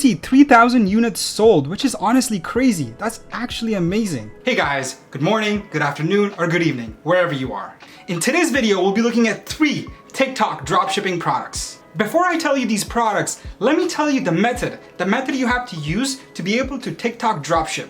see 3,000 units sold, which is honestly crazy. That's actually amazing. Hey guys, good morning, good afternoon, or good evening, wherever you are. In today's video, we'll be looking at 3 TikTok dropshipping products. Before I tell you these products, let me tell you the method you have to use to be able to TikTok dropship.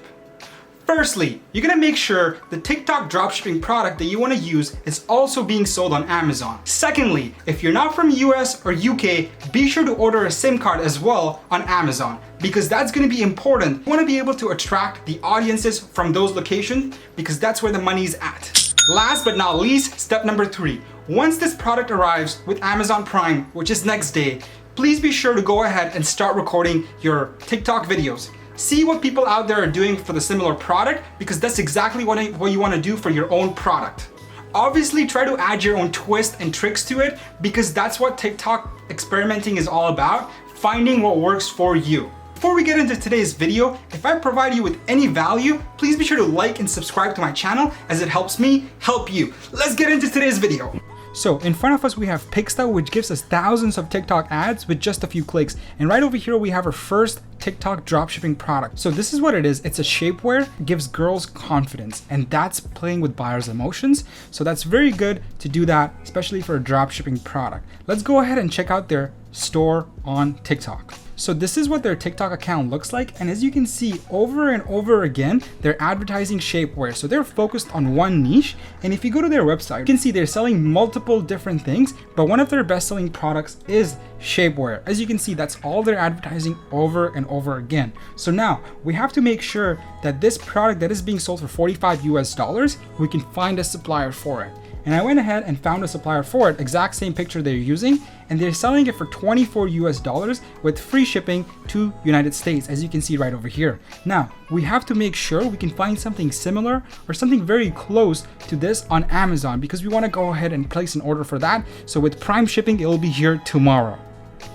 Firstly, you're gonna make sure the TikTok dropshipping product that you wanna use is also being sold on Amazon. Secondly, if you're not from US or UK, be sure to order a SIM card as well on Amazon, because that's gonna be important. You wanna be able to attract the audiences from those locations because that's where the money's at. Last but not least, step number 3. Once this product arrives with Amazon Prime, which is next day, please be sure to go ahead and start recording your TikTok videos. See what people out there are doing for the similar product, because that's exactly what you want to do for your own product. Obviously, try to add your own twist and tricks to it, because that's what TikTok experimenting is all about, finding what works for you. Before we get into today's video, if I provide you with any value, please be sure to like and subscribe to my channel, as it helps me help you. Let's get into today's video. So in front of us we have Pixta, which gives us thousands of TikTok ads with just a few clicks. And right over here we have our first TikTok dropshipping product. So this is what it is. It's a shapewear, gives girls confidence, and that's playing with buyers' emotions. So that's very good to do that, especially for a dropshipping product. Let's go ahead and check out their store on TikTok. So this is what their TikTok account looks like, and as you can see over and over again, they're advertising shapewear. So they're focused on one niche, and if you go to their website, you can see they're selling multiple different things, but one of their best-selling products is shapewear. As you can see, that's all they're advertising over and over again. So now we have to make sure that this product that is being sold for $45 US, we can find a supplier for it. And I went ahead and found a supplier for it, exact same picture they're using, and they're selling it for $24 US with free shipping to United States, as you can see right over here. Now, we have to make sure we can find something similar or something very close to this on Amazon, because we want to go ahead and place an order for that. So with Prime shipping, it will be here tomorrow.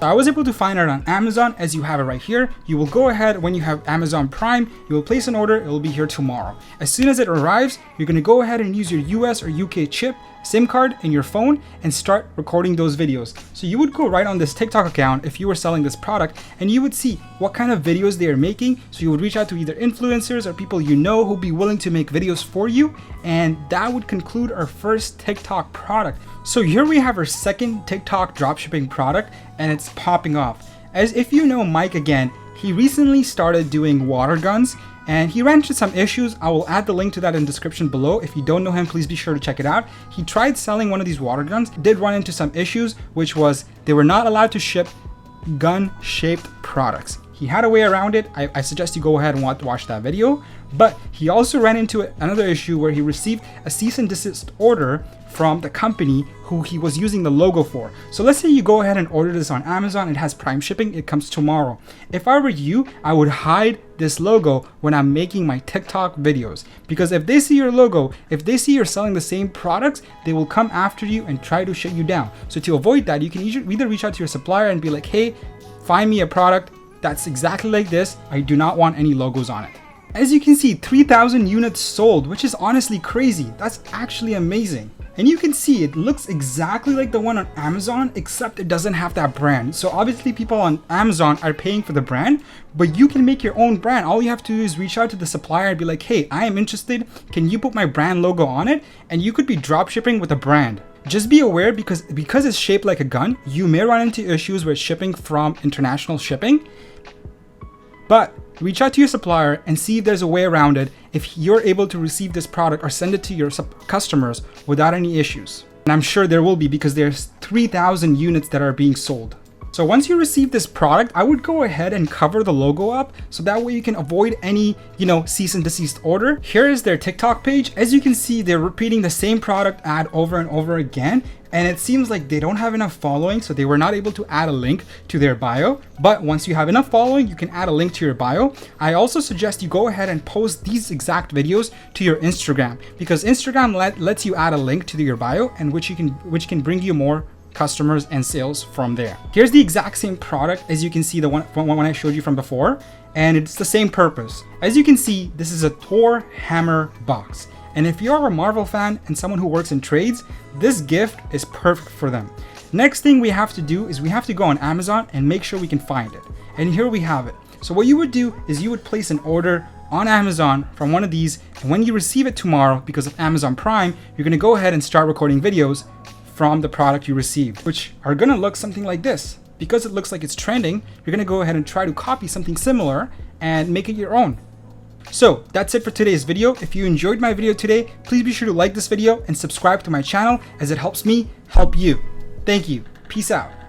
I was able to find it on Amazon, as you have it right here. You will go ahead, when you have Amazon Prime, you will place an order, it will be here tomorrow. As soon as it arrives, you're going to go ahead and use your US or UK chip, SIM card in your phone, and start recording those videos. So you would go right on this TikTok account if you were selling this product, and you would see what kind of videos they are making. So you would reach out to either influencers or people you know who'll be willing to make videos for you, and that would conclude our first TikTok product. So here we have our second TikTok dropshipping product, and it's popping off. As if you know Mike again, he recently started doing water guns, and he ran into some issues. I will add the link to that in the description below. If you don't know him, please be sure to check it out. He tried selling one of these water guns, did run into some issues, which was they were not allowed to ship gun-shaped products. He had a way around it. I suggest you go ahead and watch that video. But he also ran into another issue where he received a cease and desist order from the company who he was using the logo for. So let's say you go ahead and order this on Amazon, it has Prime shipping, it comes tomorrow. If I were you, I would hide this logo when I'm making my TikTok videos, because if they see your logo, if they see you're selling the same products, they will come after you and try to shut you down. So to avoid that, you can either reach out to your supplier and be like, hey, find me a product that's exactly like this. I do not want any logos on it. As you can see, 3,000 units sold, which is honestly crazy. That's actually amazing. And you can see it looks exactly like the one on Amazon, except it doesn't have that brand. So obviously people on Amazon are paying for the brand, but you can make your own brand. All you have to do is reach out to the supplier and be like, hey, I am interested. Can you put my brand logo on it? And you could be drop shipping with a brand. Just be aware, because it's shaped like a gun, you may run into issues with shipping from international shipping. But reach out to your supplier and see if there's a way around it, if you're able to receive this product or send it to your customers without any issues. And I'm sure there will be, because there's 3,000 units that are being sold. So once you receive this product, I would go ahead and cover the logo up, so that way you can avoid any, cease and desist order. Here is their TikTok page. As you can see, they're repeating the same product ad over and over again. And it seems like they don't have enough following, so they were not able to add a link to their bio. But once you have enough following, you can add a link to your bio. I also suggest you go ahead and post these exact videos to your Instagram, because Instagram lets you add a link to your bio, and which can bring you more customers and sales from there. Here's the exact same product as you can see, the one I showed you from before, and it's the same purpose. As you can see, this is a Thor hammer box. And if you're a Marvel fan and someone who works in trades, this gift is perfect for them. Next thing we have to do is we have to go on Amazon and make sure we can find it. And here we have it. So what you would do is you would place an order on Amazon from one of these, and when you receive it tomorrow, because of Amazon Prime, you're gonna go ahead and start recording videos from the product you received, which are gonna look something like this. Because it looks like it's trending, you're gonna go ahead and try to copy something similar and make it your own. So that's it for today's video. If you enjoyed my video today, please be sure to like this video and subscribe to my channel, as it helps me help you. Thank you. Peace out.